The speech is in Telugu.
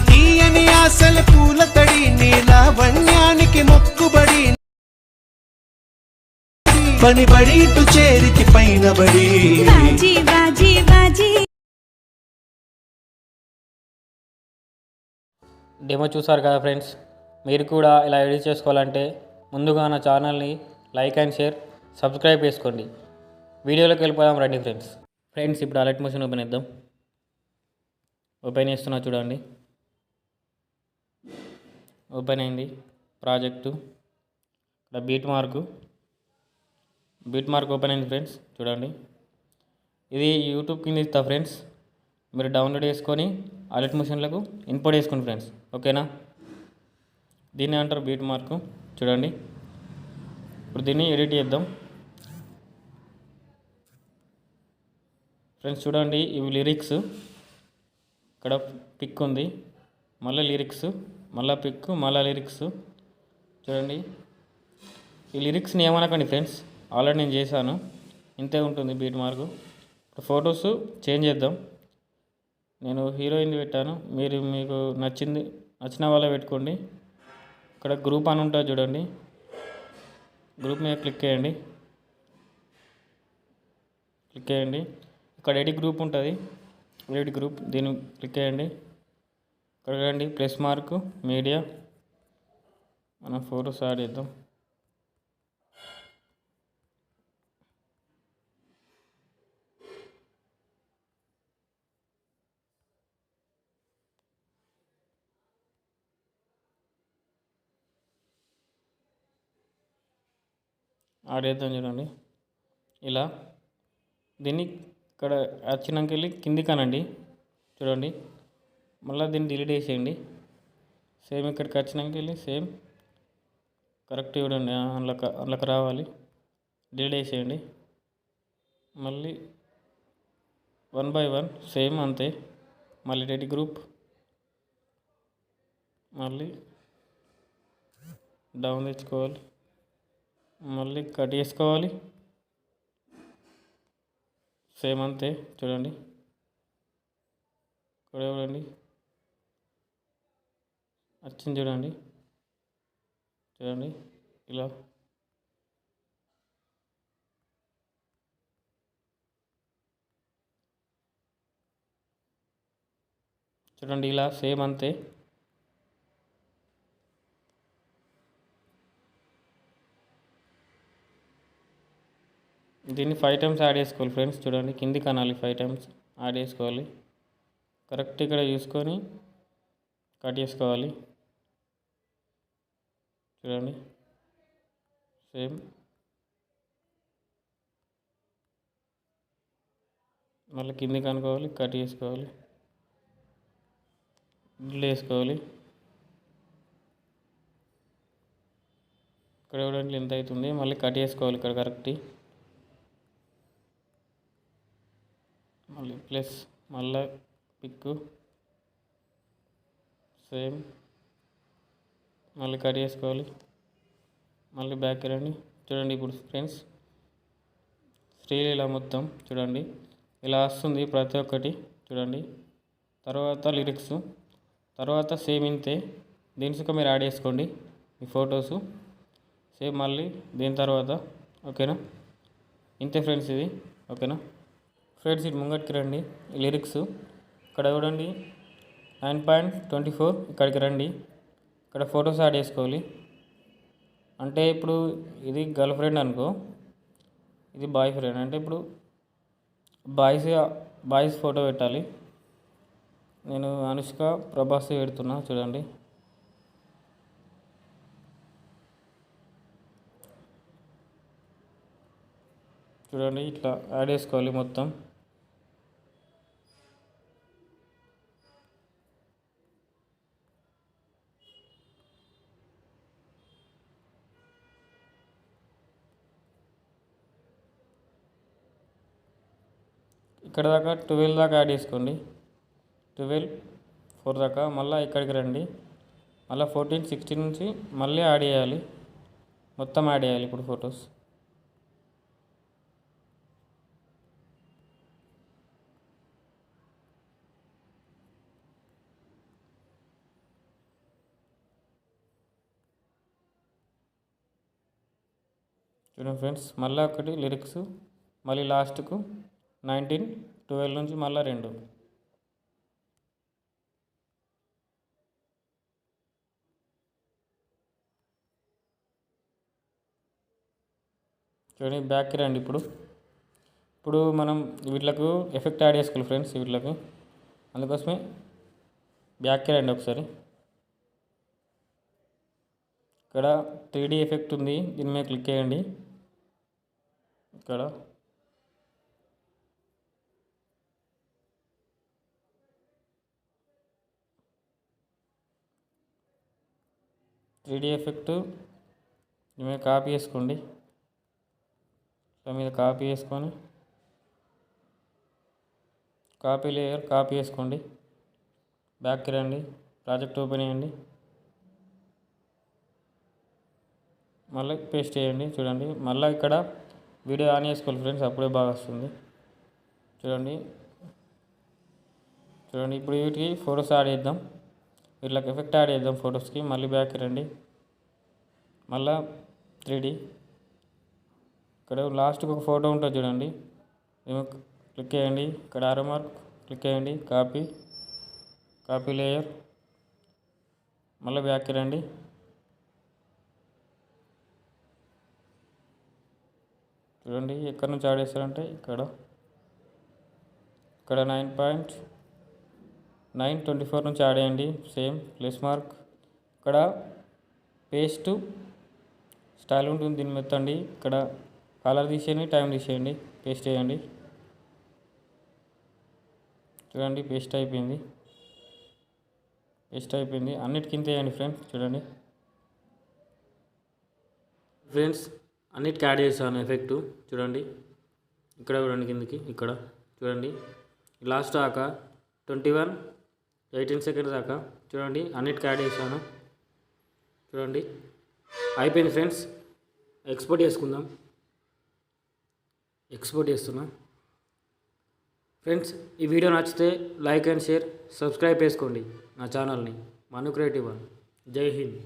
తీయని ఆశల పూల తడి నీలావణ్యానికి మొక్కుబడి పనిబడి ఇటు చేరికి పైన బడి బాజీ బాజీ బాజీ. డెమో చూసారు కదా ఫ్రెండ్స్. మీరు కూడా ఇలా ఎడిట్ చేసుకోవాలంటే ముందుగా నా ఛానల్ని లైక్ అండ్ షేర్ సబ్స్క్రైబ్ చేసుకోండి. వీడియోలోకి వెళ్ళిపోదాం రండి ఫ్రెండ్స్. ఇప్పుడు అలర్ట్ మోషన్ ఓపెన్ చేద్దాం. ఓపెన్ చేస్తున్నా చూడండి. ఓపెన్ అయింది ప్రాజెక్టు. ఇక్కడ బీట్ మార్క్ ఓపెన్ అయింది ఫ్రెండ్స్ చూడండి. ఇది యూట్యూబ్ కింద ఇస్తా ఫ్రెండ్స్. మీరు డౌన్లోడ్ చేసుకొని అలర్ట్ మోషన్లకు ఇన్పుట్ చేసుకోండి ఫ్రెండ్స్. ఓకేనా. దీన్ని అంటారు బీట్ మార్క్ చూడండి. ఇప్పుడు దీన్ని ఎడిట్ చేద్దాం ఫ్రెండ్స్. చూడండి ఇవి లిరిక్స్. ఇక్కడ పిక్ ఉంది, మళ్ళీ లిరిక్స్, మళ్ళీ పిక్, మళ్ళీ లిరిక్స్. చూడండి ఈ లిరిక్స్ని ఏమనకండి ఫ్రెండ్స్, ఆల్రెడీ నేను చేశాను. ఇంతే ఉంటుంది బీట్ మార్క్. ఇప్పుడు ఫొటోస్ చేంజ్ చేద్దాం. నేను హీరోయిన్ పెట్టాను, మీకు నచ్చిన వాళ్ళే పెట్టుకోండి. ఇక్కడ గ్రూప్ అని ఉంటుంది చూడండి. గ్రూప్ మీద క్లిక్ చేయండి. ఇక్కడ ఎడిట్ గ్రూప్ ఉంటుంది, ఎడిట్ గ్రూప్, దీన్ని క్లిక్ చేయండి. ఇక్కడ రండి ప్లస్ మార్క్ మీడియా, మనం ఫోటోస్ యాడ్ చేద్దాం. యాడ్ చేద్దాం చూడండి. ఇలా దీన్ని ఇక్కడ వచ్చినాక వెళ్ళి కిందికి అనండి చూడండి. మళ్ళీ దీన్ని డిలీట్ చేసేయండి. సేమ్ ఇక్కడికి వచ్చినాక వెళ్ళి సేమ్ కరెక్ట్ చూడండి, అందులోకి రావాలి. డిలీట్ చేసేయండి. మళ్ళీ 1 by 1 సేమ్ అంతే. మళ్ళీ ఎడిట్ గ్రూప్, మళ్ళీ డౌన్ తెచ్చుకోవాలి, మళ్ళీ కట్ చేసుకోవాలి. సేమ్ అంతే చూడండి. ఇక్కడ చూడండి వచ్చింది చూడండి ఇలా. చూడండి ఇలా సేమ్ అంతే. దీన్ని 5 times యాడ్ చేసుకోవాలి ఫ్రెండ్స్. చూడండి కింది కనాలి, 5 times యాడ్ చేసుకోవాలి. కరెక్ట్ ఇక్కడ చూసుకొని కట్ చేసుకోవాలి. చూడండి సేమ్. మళ్ళీ కింది కనుకోవాలి, కట్ చేసుకోవాలి, డిలీట్ చేసుకోవాలి. ఇక్కడ చూడండి ఎంత అవుతుంది, మళ్ళీ కట్ చేసుకోవాలి ఇక్కడ కరెక్ట్. మళ్ళీ ప్లస్, మళ్ళీ పిక్ సేమ్, మళ్ళీ కట్ చేసుకోవాలి, మళ్ళీ బ్యాక్ రండి. చూడండి ఇప్పుడు ఫ్రెండ్స్ ఇలా మొత్తం చూడండి ఇలా వస్తుంది ప్రతి ఒక్కటి చూడండి. తర్వాత లిరిక్స్, తర్వాత సేమ్ ఇంతే. దీని సుఖం మీరు యాడ్ చేసుకోండి మీ ఫొటోసు సేమ్. మళ్ళీ దీని తర్వాత ఓకేనా. ఇంతే ఫ్రెండ్స్ ఇది. ఓకేనా ఫ్రెండ్స్, ఇది ముంగటికి రండి. లిరిక్స్ ఇక్కడ చూడండి 9.24 ఇక్కడికి రండి. ఇక్కడ ఫొటోస్ యాడ్ చేసుకోవాలి. అంటే ఇప్పుడు ఇది గర్ల్ ఫ్రెండ్ అనుకో, ఇది బాయ్ ఫ్రెండ్. అంటే ఇప్పుడు బాయ్స్ ఫోటో పెట్టాలి. నేను అనుష్క ప్రభాస్ పెడుతున్నా చూడండి. ఇట్లా యాడ్ చేసుకోవాలి మొత్తం. ఇక్కడ దాకా 12 దాకా యాడ్ చేసుకోండి. 12, 4 దాకా. మళ్ళీ ఇక్కడికి రండి. మళ్ళీ 14, 16 నుంచి మళ్ళీ యాడ్ చేయాలి. మొత్తం యాడ్ చేయాలి ఇప్పుడు ఫొటోస్. చూడండి ఫ్రెండ్స్, మళ్ళీ ఒకటి లిరిక్స్, మళ్ళీ లాస్ట్కు 1912 నుంచి మళ్ళీ 2. చూడండి, బ్యాక్కి రండి. ఇప్పుడు మనం వీటికి ఎఫెక్ట్ యాడ్ చేసుకోవాలి ఫ్రెండ్స్. వీటికి అందుకోసమే బ్యాక్కి రండి ఒకసారి. ఇక్కడ 3D ఎఫెక్ట్ ఉంది, దీని మీద క్లిక్ చేయండి. ఇక్కడ 3D ఎఫెక్ట్ దీని మీద కాపీ చేసుకోండి. మీద కాపీ చేసుకొని కాపీ లేయర్ కాపీ చేసుకోండి. బ్యాక్కి రండి, ప్రాజెక్ట్ ఓపెన్ చేయండి, మళ్ళీ పేస్ట్ చేయండి. చూడండి, మళ్ళీ ఇక్కడ వీడియో ఆన్ చేసుకోవాలి ఫ్రెండ్స్, అప్పుడే బాగా వస్తుంది. చూడండి, ఇప్పుడు వీటికి ఫొటోస్ యాడ్ చేద్దాం. వీటికి ఎఫెక్ట్ యాడ్ చేద్దాం ఫొటోస్కి. మళ్ళీ బ్యాక్కి రండి, మళ్ళీ 3D. ఇక్కడ లాస్ట్కి ఒక ఫోటో ఉంటుంది చూడండి, క్లిక్ చేయండి. ఇక్కడ ఆరో మార్క్ క్లిక్ చేయండి, కాపీ లేయర్, మళ్ళీ బ్యాక్కి రండి. చూడండి, ఎక్కడి నుంచి యాడ్ చేస్తారంటే ఇక్కడ 9.924 నుంచి యాడ్ చేయండి. Same plus mark. ఇక్కడ పేస్ట్ స్టైల్ ఉంటుంది, దీన్ని మెత్తండి. ఇక్కడ కలర్ తీసేయండి, టైం తీసేయండి, పేస్ట్ చేయండి. చూడండి, పేస్ట్ అయిపోయింది. అన్నిటికింత వేయండి ఫ్రెండ్స్. చూడండి ఫ్రెండ్స్, అన్నిటికీ యాడ్ చేస్తాను ఎఫెక్టు. చూడండి, ఇక్కడ చూడండి, కిందకి ఇక్కడ చూడండి, లాస్ట్ దాకా 18 సెకండ్స్ దాకా చూడండి, అన్నిటికీ యాడ్ చేస్తాను. చూడండి, అయిపోయింది ఫ్రెండ్స్. ఎక్స్పోర్ట్ చేస్తున్నా ఫ్రెండ్స్. ఈ వీడియో నచ్చితే లైక్ అండ్ షేర్, సబ్స్క్రైబ్ చేసుకోండి నా ఛానల్ని, మను క్రియేటివ్ వన్. జై హింద్.